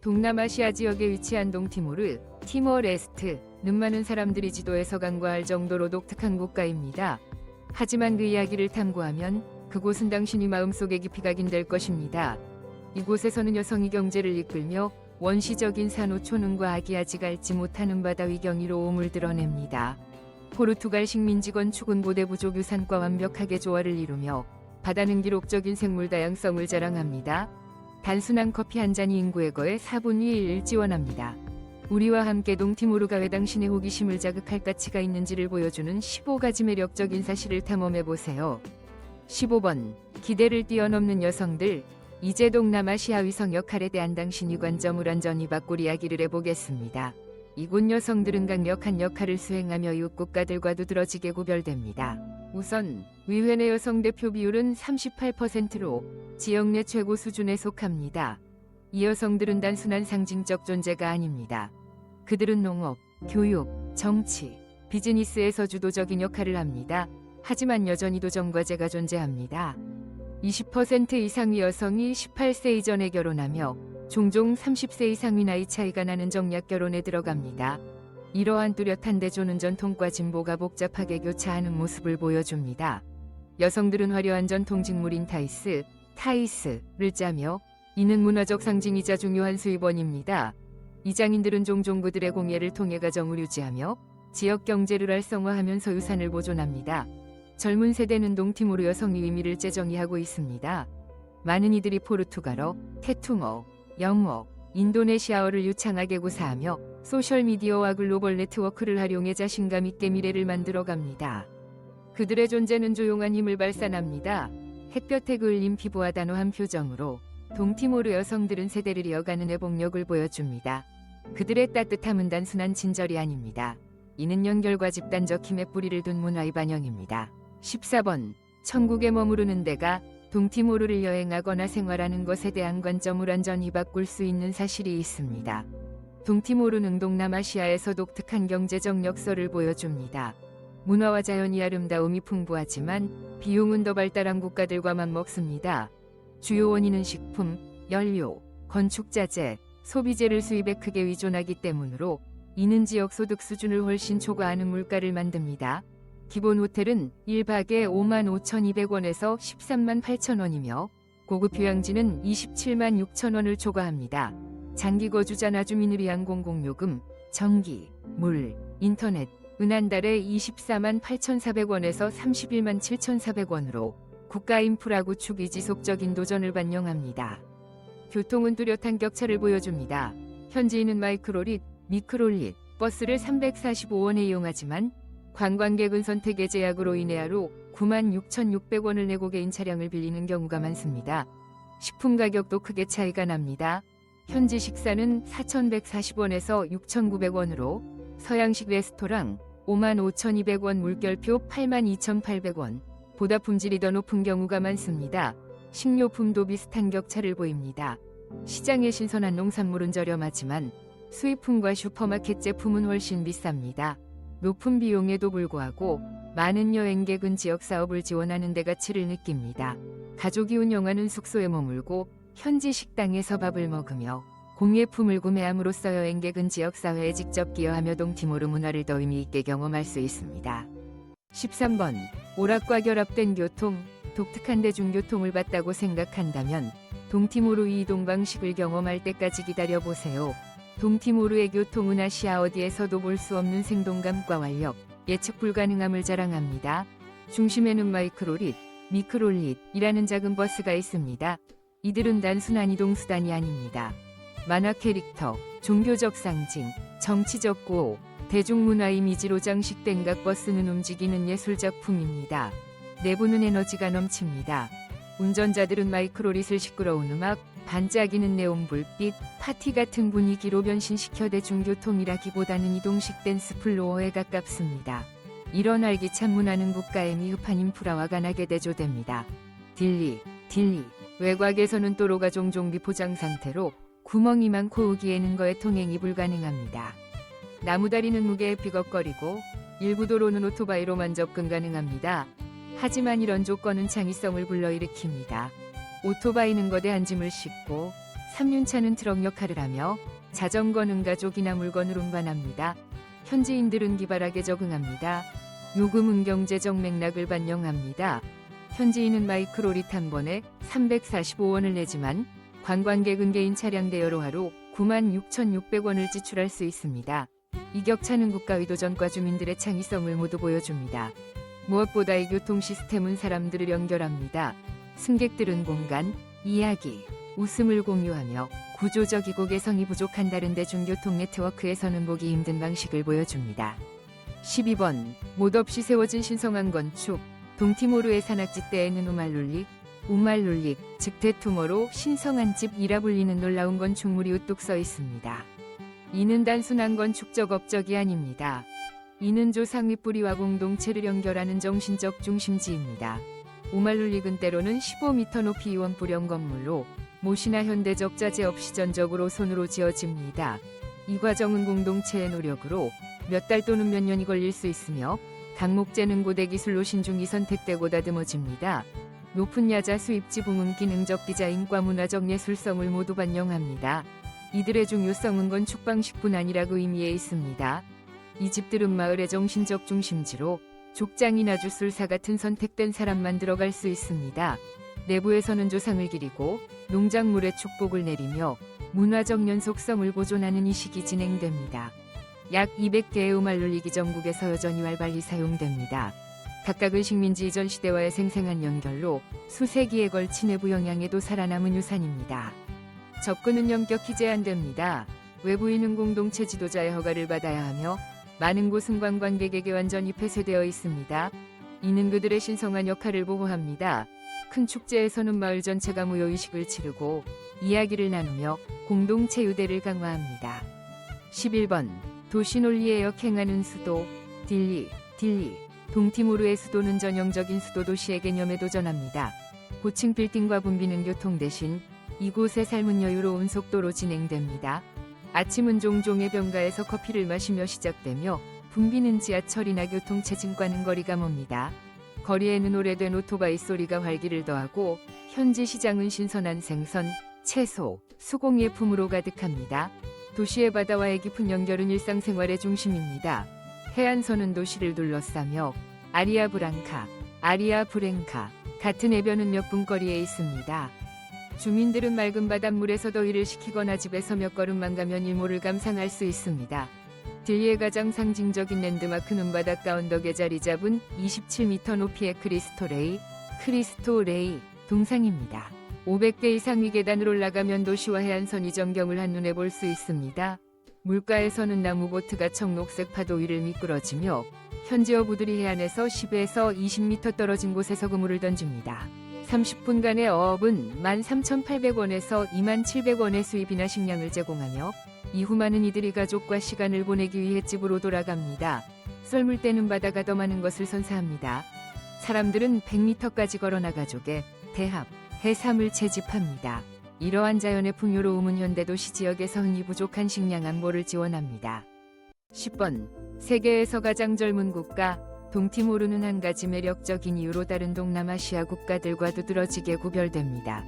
동남아시아 지역에 위치한 동티모르, 티모레스트는 많은 사람들이 지도에서 간과할 정도로 독특한 국가입니다. 하지만 그 이야기를 탐구하면 그곳은 당신이 마음속에 깊이 각인될 것입니다. 이곳에서는 여성이 경제를 이끌며 원시적인 산호초능과 아기아지가 앓지 못하는 바다 위경이로움을 드러냅니다. 포르투갈 식민지 건축은 고대 부족 유산과 완벽하게 조화를 이루며 바다는 기록적인 생물 다양성을 자랑합니다. 단순한 커피 한 잔이 인구의 거의 4분의 1을 지원합니다. 우리와 함께 동티모르가 왜 당신의 호기심을 자극할 가치가 있는지를 보여주는 15가지 매력적인 사실을 탐험해보세요. 15번. 기대를 뛰어넘는 여성들. 이제 동남아시아 위성 역할에 대한 당신이 관점을 완전히 바꿀 이야기를 해보겠습니다. 이곳 여성들은 강력한 역할을 수행하며 이웃 국가들과 두드러지게 구별됩니다. 우선 의회 내 여성 대표 비율은 38%로 지역 내 최고 수준에 속합니다. 이 여성들은 단순한 상징적 존재가 아닙니다. 그들은 농업, 교육, 정치, 비즈니스에서 주도적인 역할을 합니다. 하지만 여전히 도전과제가 존재합니다. 20% 이상의 여성이 18세 이전에 결혼하며 종종 30세 이상의 나이 차이가 나는 정략 결혼에 들어갑니다. 이러한 뚜렷한 대조는 전통과 진보가 복잡하게 교차하는 모습을 보여줍니다. 여성들은 화려한 전통 직물인 타이스를 짜며 이는 문화적 상징이자 중요한 수입원입니다. 이 장인들은 종종 그들의 공예를 통해 가정을 유지하며 지역 경제를 활성화하면서 유산을 보존합니다. 젊은 세대는 동티모르 여성의 의미를 재정의하고 있습니다. 많은 이들이 포르투갈어, 태퉁어, 영어, 인도네시아어를 유창하게 구사하며 소셜미디어와 글로벌 네트워크를 활용해 자신감 있게 미래를 만들어갑니다. 그들의 존재는 조용한 힘을 발산합니다. 햇볕에 그을린 피부와 단호한 표정으로 동티모르 여성들은 세대를 이어가는 회복력을 보여줍니다. 그들의 따뜻함은 단순한 친절이 아닙니다. 이는 연결과 집단적 힘에 뿌리를 둔 문화의 반영입니다. 14번. 천국에 머무르는 데가. 동티모르를 여행하거나 생활하는 것에 대한 관점을 완전히 바꿀 수 있는 사실이 있습니다. 동티모르는 동남아시아에서 독특한 경제적 역사를 보여줍니다. 문화와 자연이 아름다움이 풍부하지만 비용은 더 발달한 국가들과 맞먹습니다. 주요 원인은 식품, 연료, 건축자재, 소비재를 수입에 크게 의존하기 때문으로 이는 지역 소득 수준을 훨씬 초과하는 물가를 만듭니다. 기본 호텔은 1박에 55,200원에서 138,000원이며 고급 휴양지는 276,000원을 초과합니다. 장기 거주자 나주민을 위한 공공요금, 전기, 물, 인터넷, 은 한 달에 248,400원에서 317,400원으로 국가 인프라 구축이 지속적인 도전을 반영합니다. 교통은 뚜렷한 격차를 보여줍니다. 현지인은 마이크로릿, 미크로릿, 버스를 345원에 이용하지만 관광객은 선택의 제약으로 인해 하루 96,600원을 내고 개인 차량을 빌리는 경우가 많습니다. 식품 가격도 크게 차이가 납니다. 현지 식사는 4,140원에서 6,900원으로 서양식 레스토랑 55,200원, 물결표 82,800원 보다 품질이 더 높은 경우가 많습니다. 식료품도 비슷한 격차를 보입니다. 시장의 신선한 농산물은 저렴하지만 수입품과 슈퍼마켓 제품은 훨씬 비쌉니다. 높은 비용에도 불구하고 많은 여행객은 지역 사업을 지원하는 데 가치를 느낍니다. 가족이 운영하는 숙소에 머물고 현지 식당에서 밥을 먹으며 공예품을 구매함으로써 여행객은 지역 사회에 직접 기여하며 동티모르 문화를 더 의미 있게 경험할 수 있습니다. 13번. 오락과 결합된 교통. 독특한 대중교통을 받다고 생각한다면 동티모르의 이동 방식을 경험할 때까지 기다려보세요. 동티모르의 교통은 아시아 어디에서도 볼 수 없는 생동감과 활력, 예측 불가능함을 자랑합니다. 중심에는 마이크로릿, 미크로릿이라는 작은 버스가 있습니다. 이들은 단순한 이동수단이 아닙니다. 만화 캐릭터, 종교적 상징, 정치적 구호, 대중문화 이미지로 장식된 각 버스는 움직이는 예술작품입니다. 내부는 에너지가 넘칩니다. 운전자들은 마이크로릿을 시끄러운 음악, 반짝이는 네온 불빛, 파티 같은 분위기로 변신시켜 대중교통이라기보다는 이동식 댄스 플로어에 가깝습니다. 이런 활기찬 문화는 국가의 미흡한 인프라와 간하게 대조됩니다. 딜리. 외곽에서는 도로가 종종 비포장 상태로 구멍이 많고 우기에는 거에 통행이 불가능합니다. 나무다리는 무게에 삐걱거리고 일부 도로는 오토바이로만 접근 가능합니다. 하지만 이런 조건은 창의성을 불러일으킵니다. 오토바이는 거대한 짐을 싣고 3륜차는 트럭 역할을 하며 자전거는 가족이나 물건을 운반합니다. 현지인들은 기발하게 적응합니다. 요금은 경제적 맥락을 반영합니다. 현지인은 마이크로릿 한 번에 345원을 내지만 관광객은 개인 차량 대여로 하루 96,600원을 지출할 수 있습니다. 이 격차는 국가의도전과 주민들의 창의성을 모두 보여줍니다. 무엇보다 이 교통 시스템은 사람들을 연결합니다. 승객들은 공간, 이야기, 웃음을 공유하며 구조적이고 개성이 부족한 다른 대중교통 네트워크에서는 보기 힘든 방식을 보여줍니다. 12번 못 없이 세워진 신성한 건축. 동티모르의 산악지대에는 우말룰릭, 즉 대투머로 신성한 집이라 불리는 놀라운 건축물이 우뚝 서 있습니다. 이는 단순한 건축적 업적이 아닙니다. 이는 조상 윗뿌리와 공동체를 연결하는 정신적 중심지입니다. 우말룰릭은 때로는 15m 높이 원뿔형 건물로 못이나 현대적 자재 없이 전적으로 손으로 지어집니다. 이 과정은 공동체의 노력으로 몇 달 또는 몇 년이 걸릴 수 있으며 강목재는 고대 기술로 신중히 선택되고 다듬어집니다. 높은 야자 수입 지붕은 기능적 디자인과 문화적 예술성을 모두 반영합니다. 이들의 중요성은 건축 방식뿐 아니라 그 의미에 있습니다. 이 집들은 마을의 정신적 중심지로 족장이나 주술사 같은 선택된 사람만 들어갈 수 있습니다. 내부에서는 조상을 기리고 농작물의 축복을 내리며 문화적 연속성을 보존하는 이식이 진행됩니다. 약 200개의 우말룰릭이 전국에서 여전히 활발히 사용됩니다. 각각은 식민지 이전 시대와의 생생한 연결로 수세기에 걸친 내부 영향에도 살아남은 유산입니다. 접근은 엄격히 제한됩니다. 외부인은 공동체 지도자의 허가를 받아야 하며 많은 곳은 관광객에게 완전히 폐쇄되어 있습니다. 이는 그들의 신성한 역할을 보호합니다. 큰 축제에서는 마을 전체가 모여 의식을 치르고 이야기를 나누며 공동체 유대를 강화합니다. 11번 도시 논리에 역행하는 수도 딜리. 동티모르의 수도는 전형적인 수도 도시의 개념에 도전합니다. 고층 빌딩과 붐비는 교통 대신 이곳의 삶은 여유로운 속도로 진행됩니다. 아침은 종종의 병가에서 커피를 마시며 시작되며 붐비는 지하철이나 교통체증과는 거리가 멉니다. 거리에는 오래된 오토바이 소리가 활기를 더하고 현지 시장은 신선한 생선, 채소, 수공예품으로 가득합니다. 도시의 바다와의 깊은 연결은 일상생활의 중심입니다. 해안선은 도시를 둘러싸며 아리아 브랭카 같은 해변은 몇 분 거리에 있습니다. 주민들은 맑은 바닷물에서 더위를 식히거나 집에서 몇 걸음만 가면 일몰을 감상할 수 있습니다. 딜리의 가장 상징적인 랜드마크는 바닷가 언덕에 자리 잡은 27m 높이의 크리스토레이 동상입니다. 500대 이상의 계단을 올라가면 도시와 해안선이 전경을 한눈에 볼 수 있습니다. 물가에서는 나무보트가 청록색 파도 위를 미끄러지며 현지 어부들이 해안에서 10에서 20m 떨어진 곳에서 그물을 던집니다. 30분간의 어업은 13,800원에서 27,700원의 수입이나 식량을 제공하며 이후 많은 이들이 가족과 시간을 보내기 위해 집으로 돌아갑니다. 썰물 때는 바다가 더 많은 것을 선사합니다. 사람들은 100m까지 걸어나 가족의 대합, 해삼을 채집합니다. 이러한 자연의 풍요로움은 현대도시 지역에서 흔히 부족한 식량 안보를 지원합니다. 10번 세계에서 가장 젊은 국가 동티모르는 한 가지 매력적인 이유로 다른 동남아시아 국가들과 두드러지게 구별됩니다.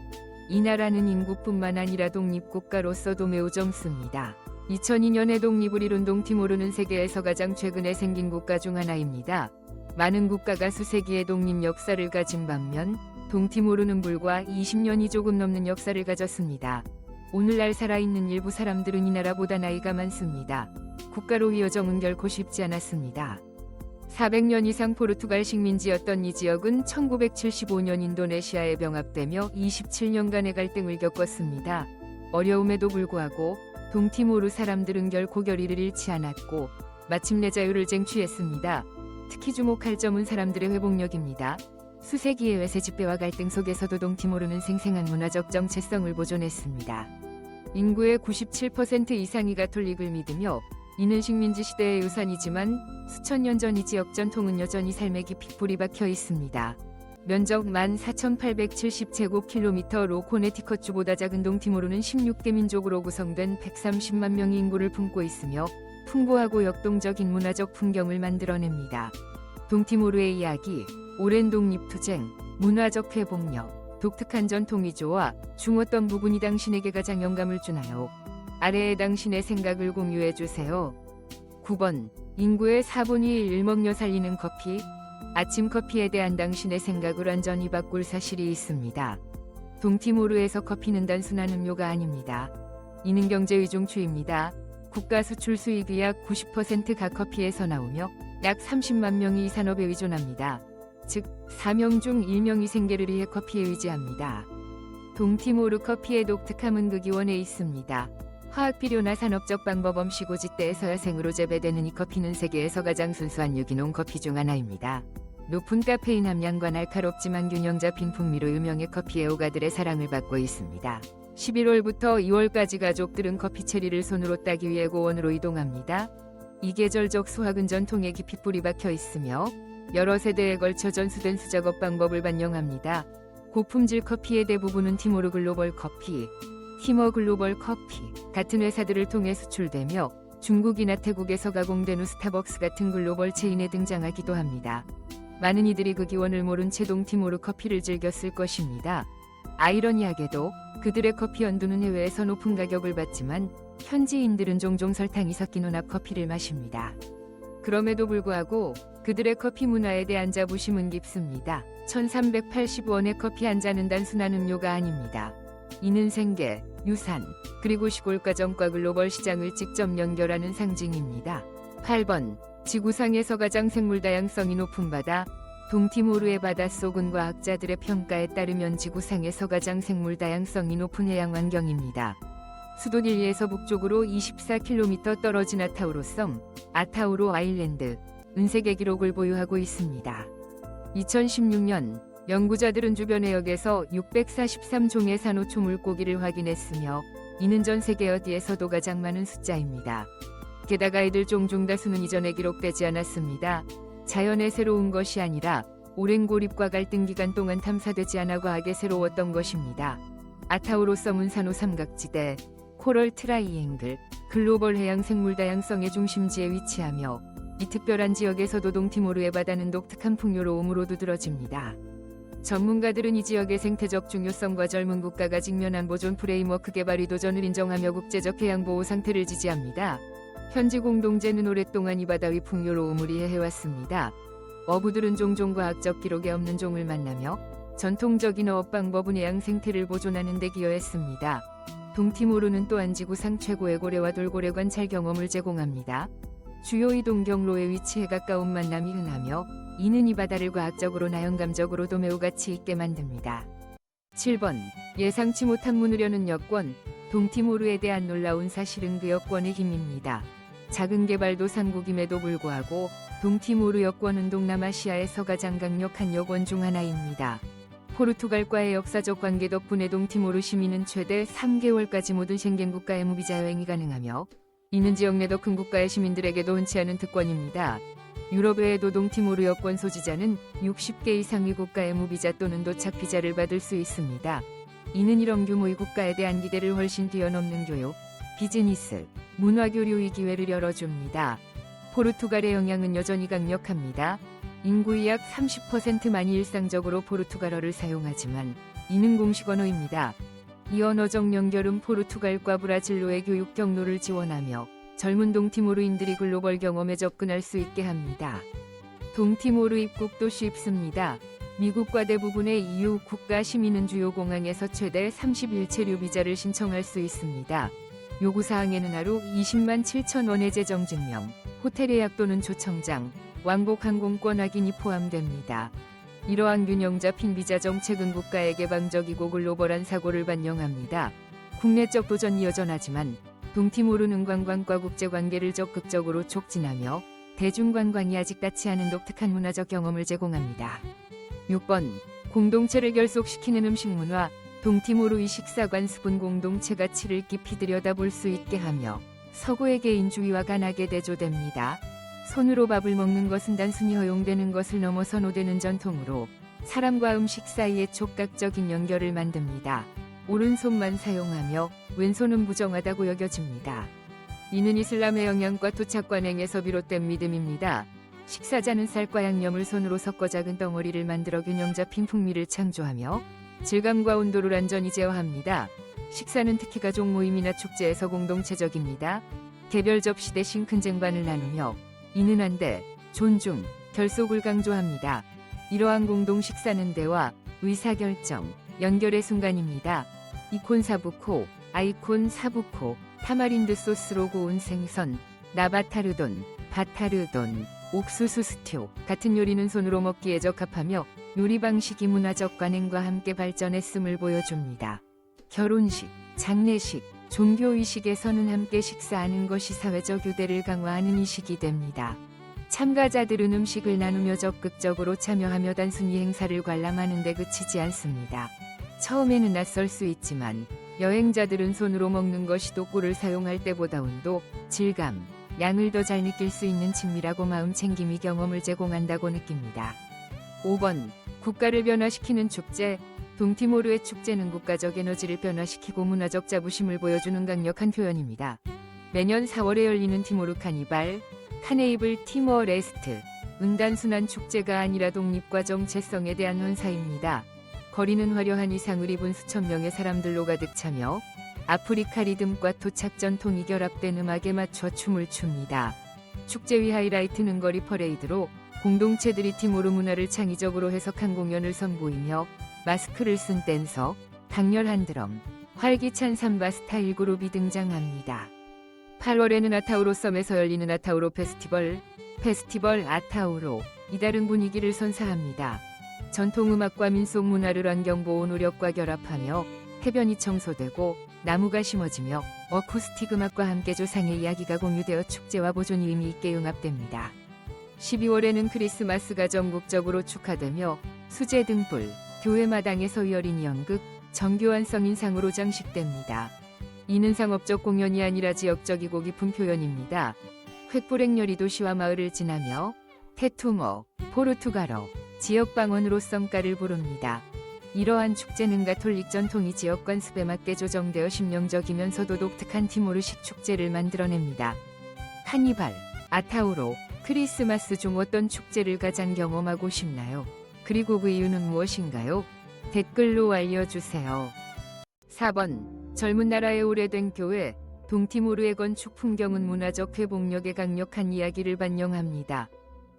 이 나라는 인구뿐만 아니라 독립국가로서도 매우 젊습니다. 2002년에 독립을 이룬 동티모르는 세계에서 가장 최근에 생긴 국가 중 하나입니다. 많은 국가가 수세기의 독립 역사를 가진 반면 동티모르는 불과 20년이 조금 넘는 역사를 가졌습니다. 오늘날 살아있는 일부 사람들은 이 나라보다 나이가 많습니다. 국가로 이어정은 결코 쉽지 않았습니다. 400년 이상 포르투갈 식민지였던 이 지역은 1975년 인도네시아에 병합되며 27년간의 갈등을 겪었습니다. 어려움에도 불구하고 동티모르 사람들은 결코 결의를 잃지 않았고 마침내 자유를 쟁취했습니다. 특히 주목할 점은 사람들의 회복력입니다. 수세기의 외세 집배와 갈등 속에서도 동티모르는 생생한 문화적 정체성을 보존했습니다. 인구의 97% 이상이 가톨릭을 믿으며 이는 식민지 시대의 유산이지만 수천 년 전 이 지역 전통은 여전히 삶에 깊이 뿌리 박혀 있습니다. 면적 14,870제곱킬로미터로 코네티컷주보다 작은 동티모르는 16개 민족으로 구성된 130만 명의 인구를 품고 있으며 풍부하고 역동적인 문화적 풍경을 만들어냅니다. 동티모르의 이야기, 오랜 독립투쟁, 문화적 회복력, 독특한 전통이조와 중어떤 부분이 당신에게 가장 영감을 주나요? 아래에 당신의 생각을 공유해 주세요. 9번. 인구의 4분의 1 먹여 살리는 커피. 아침 커피에 대한 당신의 생각을 완전히 바꿀 사실이 있습니다. 동티모르에서 커피는 단순한 음료가 아닙니다. 이는 경제 위중추입니다. 국가 수출 수입이 약 90%가 커피에서 나오며 약 30만 명이 이 산업에 의존합니다. 즉 4명 중 1명이 생계를 위해 커피에 의지합니다. 동티모르 커피의 독특함은 그 기원에 있습니다. 화학 비료나 산업적 방법 없이 고지대에서야 생으로 재배되는 이 커피는 세계에서 가장 순수한 유기농 커피 중 하나입니다. 높은 카페인 함량과 날카롭지만 균형 잡힌 풍미로 유명해 커피 애호가들의 사랑을 받고 있습니다. 11월부터 2월까지 가족들은 커피 체리를 손으로 따기 위해 고원으로 이동합니다. 이 계절적 수확은 전통에 깊이 뿌리 박혀 있으며 여러 세대에 걸쳐 전수된 수작업 방법을 반영합니다. 고품질 커피의 대부분은 티모르 글로벌 커피, 티머 글로벌 커피 같은 회사들을 통해 수출되며 중국이나 태국에서 가공된 후 스타벅스 같은 글로벌 체인에 등장하기도 합니다. 많은 이들이 그 기원을 모른 채 동티모르 커피를 즐겼을 것입니다. 아이러니하게도 그들의 커피 연두는 해외에서 높은 가격을 받지만 현지인들은 종종 설탕이 섞인 혼합 커피를 마십니다. 그럼에도 불구하고 그들의 커피 문화에 대한 자부심은 깊습니다. 1380원의 커피 한 잔은 단순한 음료가 아닙니다. 이는 생계, 유산, 그리고 시골 가정과 글로벌 시장을 직접 연결하는 상징입니다. 8번. 지구상에서 가장 생물 다양성이 높은 바다. 동티모르의 바닷속은 과학자들의 평가에 따르면 지구상에서 가장 생물 다양성이 높은 해양 환경입니다. 수도 딜리에서 북쪽으로 24km 떨어진 아타우로섬, 아타우로 아일랜드, 은세계 기록을 보유하고 있습니다. 2016년 연구자들은 주변 해역에서 643종의 산호초 물고기를 확인했으며 이는 전 세계 어디에서도 가장 많은 숫자입니다. 게다가 이들 종중 다수는 이전에 기록되지 않았습니다. 자연의 새로운 것이 아니라 오랜 고립과 갈등 기간 동안 탐사되지 않아 과학에 새로웠던 것입니다. 아타우로 섬은 산호 삼각지대, 코럴 트라이앵글, 글로벌 해양 생물 다양성의 중심지에 위치하며 이 특별한 지역에서도 동티모르의 바다는 독특한 풍요로 우물로 두드러집니다. 전문가들은 이 지역의 생태적 중요성과 젊은 국가가 직면한 보존 프레임워크 개발 의도전을 인정하며 국제적 해양보호 상태를 지지합니다. 현지 공동체는 오랫동안 이 바다 위 풍요로 우물이 해왔습니다. 어부들은 종종 과학적 기록에 없는 종을 만나며 전통적인 어업 방법은 해양 생태를 보존하는 데 기여했습니다. 동티모르는 또한 지구상 최고의 고래와 돌고래 관찰 경험을 제공합니다. 주요 이동 경로에 위치해 가까운 만남이 흔하며 이는 이 바다를 과학적으로나 영감적으로도 매우 가치 있게 만듭니다. 7번. 예상치 못한 문으려는 여권. 동티모르에 대한 놀라운 사실은 그 여권의 힘입니다. 작은 개발도상국임에도 불구하고 동티모르 여권은 동남아시아에서 가장 강력한 여권 중 하나입니다. 포르투갈과의 역사적 관계 덕분에 동티모르 시민은 최대 3개월까지 모든 셴겐 국가의 무비자 여행이 가능하며 이는 지역 내 더 큰 국가의 시민들에게도 흔치 않은 특권입니다. 유럽 외에도 동티모르 여권 소지자는 60개 이상의 국가의 무비자 또는 도착 비자를 받을 수 있습니다. 이는 이런 규모의 국가에 대한 기대를 훨씬 뛰어넘는 교육, 비즈니스, 문화교류의 기회를 열어줍니다. 포르투갈의 영향은 여전히 강력합니다. 인구의 약 30%만이 일상적으로 포르투갈어를 사용하지만 이는 공식 언어입니다. 이 언어적 연결은 포르투갈과 브라질로의 교육 경로를 지원하며 젊은 동티모르인들이 글로벌 경험에 접근할 수 있게 합니다. 동티모르 입국도 쉽습니다. 미국과 대부분의 EU 국가 시민은 주요 공항에서 최대 31체류 비자를 신청할 수 있습니다. 요구사항에는 하루 20만 7천 원의 재정증명, 호텔 예약 또는 초청장, 왕복 항공권 확인이 포함됩니다. 이러한 균형 잡힌 비자 정책은 국가의 개방적이고 글로벌한 사고를 반영합니다. 국내적 도전이 여전하지만 동티모르는 관광과 국제관계를 적극적으로 촉진하며 대중관광이 아직 닿지 않은 독특한 문화적 경험을 제공합니다. 6번. 공동체를 결속시키는 음식 문화. 동티모르의 식사관 습은 공동체 가치를 깊이 들여다볼 수 있게 하며 서구의 개인주의와 강하게 대조됩니다. 손으로 밥을 먹는 것은 단순히 허용되는 것을 넘어 선호되는 전통으로 사람과 음식 사이의 촉각적인 연결을 만듭니다. 오른손만 사용하며 왼손은 부정하다고 여겨집니다. 이는 이슬람의 영향과 토착관행에서 비롯된 믿음입니다. 식사자는 쌀과 양념을 손으로 섞어 작은 덩어리를 만들어 균형 잡힌 풍미를 창조하며 질감과 온도를 완전히 제어합니다. 식사는 특히 가족 모임이나 축제에서 공동체적입니다. 개별 접시 대신 큰 쟁반을 나누며 이는 한데 존중, 결속을 강조합니다. 이러한 공동 식사는 대화, 의사결정, 연결의 순간입니다. 이콘 사부코, 아이콘 사부코, 타마린드 소스로 구운 생선, 나바타르돈, 바타르돈, 옥수수 스튜 같은 요리는 손으로 먹기에 적합하며 요리 방식이 문화적 관행과 함께 발전했음을 보여줍니다. 결혼식, 장례식, 종교의식에서는 함께 식사하는 것이 사회적 유대를 강화하는 의식이 됩니다. 참가자들은 음식을 나누며 적극적으로 참여하며 단순히 행사를 관람하는 데 그치지 않습니다. 처음에는 낯설 수 있지만 여행자들은 손으로 먹는 것이 도구를 사용할 때보다 온도, 질감, 양을 더 잘 느낄 수 있는 친밀하고 마음 챙김이 경험을 제공한다고 느낍니다. 5번. 국가를 변화시키는 축제. 동티모르의 축제는 국가적 에너지를 변화시키고 문화적 자부심을 보여주는 강력한 표현입니다. 매년 4월에 열리는 티모르 카니발, 카네이블 티모어 레스트, 은 단순한 축제가 아니라 독립과 정체성에 대한 헌사입니다. 거리는 화려한 의상을 입은 수천 명의 사람들로 가득 차며 아프리카 리듬과 토착 전통이 결합된 음악에 맞춰 춤을 춥니다. 축제의 하이라이트는 거리 퍼레이드로 공동체들이 티모르 문화를 창의적으로 해석한 공연을 선보이며 마스크를 쓴 댄서, 강렬한 드럼, 활기찬 삼바 스타일 그룹이 등장합니다. 8월에는 아타우로 섬에서 열리는 아타우로 페스티벌 아타우로 이다른 분위기를 선사합니다. 전통음악과 민속문화를 환경보호 노력과 결합하며 해변이 청소되고 나무가 심어지며 어쿠스틱 음악과 함께 조상의 이야기가 공유되어 축제와 보존이 의미 있게 융합됩니다. 12월에는 크리스마스가 전국적으로 축하되며 수제 등불, 교회 마당에서 열린 연극, 정교한 성인상으로 장식됩니다. 이는 상업적 공연이 아니라 지역적이고 깊은 표현입니다. 횃불행렬이 도시와 마을을 지나며 테투모, 포르투갈어, 지역 방언으로 썸가를 부릅니다. 이러한 축제는 가톨릭 전통이 지역 관습에 맞게 조정되어 심령적이면서도 독특한 티모르식 축제를 만들어냅니다. 카니발, 아타우로, 크리스마스 중 어떤 축제를 가장 경험하고 싶나요? 그리고 그 이유는 무엇인가요? 댓글로 알려주세요. 4번. 젊은 나라의 오래된 교회, 동티모르의 건축 풍경은 문화적 회복력의 강력한 이야기를 반영합니다.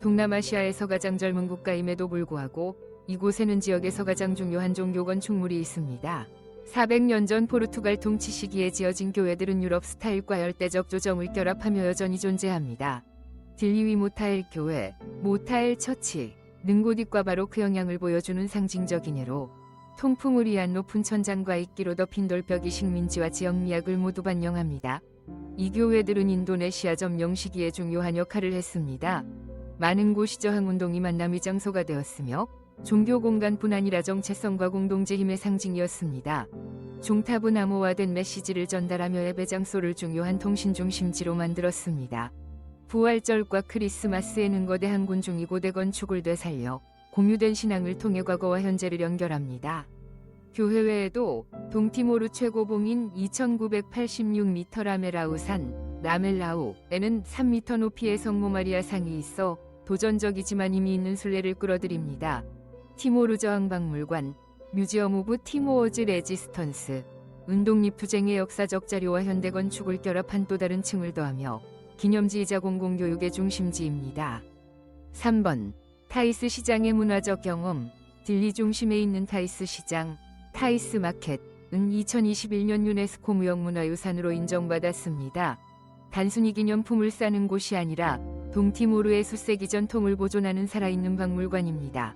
동남아시아에서 가장 젊은 국가임에도 불구하고 이곳에는 지역에서 가장 중요한 종교 건축물이 있습니다. 400년 전 포르투갈 통치 시기에 지어진 교회들은 유럽 스타일과 열대적 조정을 결합하며 여전히 존재합니다. 딜리위 모타엘 교회, 모타엘 처치, 능고딕과 바로크 영향을 보여주는 상징적인 예로 통풍을 위한 높은 천장과 이끼로 덮인 돌벽이 식민지와 지역 미학을 모두 반영합니다. 이 교회들은 인도네시아 점령 시기에 중요한 역할을 했습니다. 많은 곳이 저항운동이 만남의 장소가 되었으며 종교 공간뿐 아니라 정체성과 공동체 힘의 상징이었습니다. 종탑은 암호화된 메시지를 전달하며 예배 장소를 중요한 통신 중심지로 만들었습니다. 부활절과 크리스마스에는 거대한 군중이 고대 건축을 되살려 공유된 신앙을 통해 과거와 현재를 연결합니다. 교회 외에도 동티모르 최고봉인 2986m 라멜라우산, 라멜라우에는 3m 높이의 성모 마리아 상이 있어 도전적이지만 힘이 있는 순례를 끌어들입니다. 티모르 저항박물관, 뮤지엄 오브 티모어즈 레지스턴스, 운동립투쟁의 역사적 자료와 현대 건축을 결합한 또 다른 층을 더하며 기념지이자 공공교육의 중심지입니다. 3번. 타이스 시장의 문화적 경험. 딜리 중심에 있는 타이스 시장, 타이스 마켓은 2021년 유네스코 무형문화유산으로 인정받았습니다. 단순히 기념품을 싸는 곳이 아니라 동티모르의 수세기 전통을 보존하는 살아있는 박물관입니다.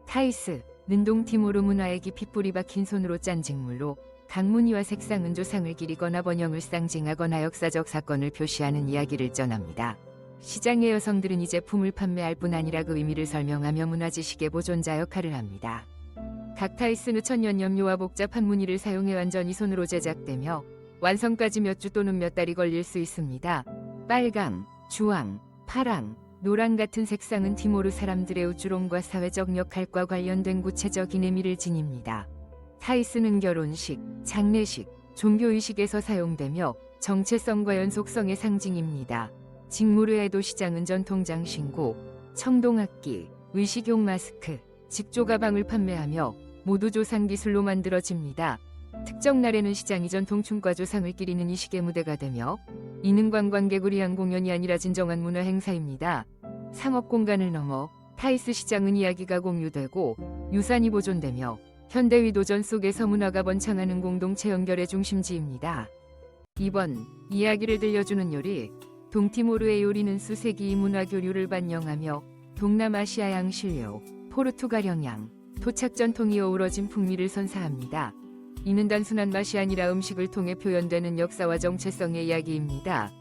타이스는 동티모르 문화의 깊이 뿌리 박힌 손으로 짠 직물로 각 무늬와 색상은 조상을 기리거나 번영을 상징하거나 역사적 사건을 표시하는 이야기를 전합니다. 시장의 여성들은 이 제품을 판매할 뿐 아니라 그 의미를 설명하며 문화지식의 보존자 역할을 합니다. 각 타이스는 천연 염료와 복잡한 무늬를 사용해 완전히 손으로 제작되며 완성까지 몇 주 또는 몇 달이 걸릴 수 있습니다. 빨강, 주황, 파랑, 노랑 같은 색상은 티모르 사람들의 우주론과 사회적 역할과 관련된 구체적인 의미를 지닙니다. 타이스는 결혼식, 장례식, 종교의식에서 사용되며 정체성과 연속성의 상징입니다. 직무르에도 시장은 전통장 신고, 청동악기, 의식용 마스크, 직조 가방을 판매하며 모두 조상 기술로 만들어집니다. 특정 날에는 시장이 전통춤과 조상을 기리는 이식의 무대가 되며 이는 관광객을 위한 공연이 아니라 진정한 문화 행사입니다. 상업 공간을 넘어 타이스 시장은 이야기가 공유되고 유산이 보존되며 현대위 도전 속에서 문화가 번창하는 공동체 연결의 중심지입니다. 2번 이야기를 들려주는 요리. 동티모르의 요리는 수세기의 문화 교류를 반영하며 동남아시아 양신료, 포르투갈 영양, 토착 전통이 어우러진 풍미를 선사합니다. 이는 단순한 맛이 아니라 음식을 통해 표현되는 역사와 정체성의 이야기입니다.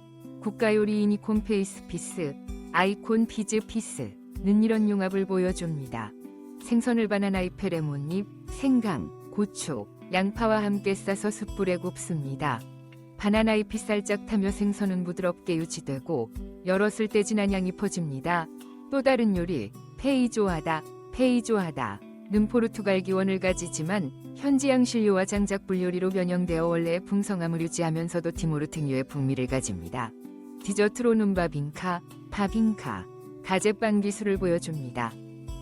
국가요리인 이콘 페이스 피스, 아이콘 피즈 피스는 이런 융합을 보여줍니다. 생선을 바나나잎에 레몬잎, 생강, 고추, 양파와 함께 싸서 숯불에 굽습니다. 바나나잎이 살짝 타며 생선은 부드럽게 유지되고 열었을 때 진한 향이 퍼집니다. 또 다른 요리, 페이조하다는 포르투갈 기원을 가지지만 현지 양신료와 장작불 요리로 변형되어 원래의 풍성함을 유지하면서도 티모르 특유의 풍미를 가집니다. 디저트로는 바빙카, 가젯빵 기술을 보여줍니다.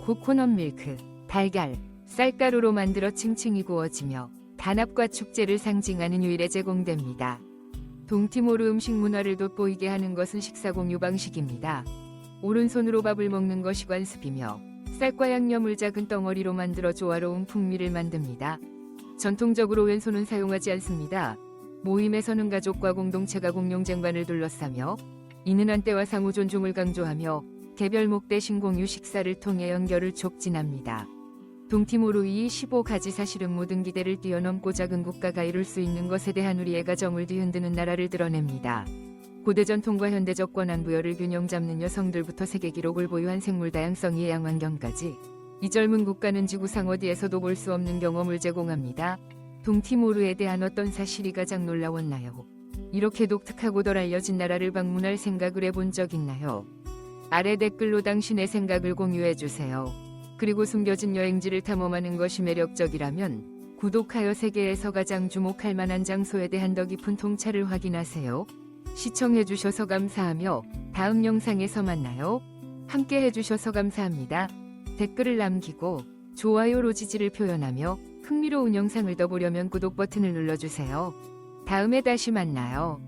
코코넛 밀크, 달걀, 쌀가루로 만들어 층층이 구워지며 단합과 축제를 상징하는 요일에 제공됩니다. 동티모르 음식 문화를 돋보이게 하는 것은 식사 공유 방식입니다. 오른손으로 밥을 먹는 것이 관습이며 쌀과 양념을 작은 덩어리로 만들어 조화로운 풍미를 만듭니다. 전통적으로 왼손은 사용하지 않습니다. 모임에서는 가족과 공동체가 공용 쟁반을 둘러싸며 이는 한때와 상호 존중을 강조하며 개별 목대신 공유 식사를 통해 연결을 촉진합니다. 동티모르의 15가지 사실은 모든 기대를 뛰어넘고 작은 국가가 이룰 수 있는 것에 대한 우리의 가정을 뒤흔드는 나라를 드러냅니다. 고대 전통과 현대적 권한 부여를 균형 잡는 여성들부터 세계 기록을 보유한 생물 다양성의 양환경까지 이 젊은 국가는 지구상 어디에서도 볼 수 없는 경험을 제공합니다. 동티모르에 대한 어떤 사실이 가장 놀라웠나요? 이렇게 독특하고 덜 알려진 나라를 방문할 생각을 해본 적 있나요? 아래 댓글로 당신의 생각을 공유해주세요. 그리고 숨겨진 여행지를 탐험하는 것이 매력적이라면 구독하여 세계에서 가장 주목할 만한 장소에 대한 더 깊은 통찰을 확인하세요. 시청해주셔서 감사하며 다음 영상에서 만나요. 함께 해주셔서 감사합니다. 댓글을 남기고 좋아요로 지지를 표현하며 흥미로운 영상을 더 보려면 구독 버튼을 눌러주세요. 다음에 다시 만나요.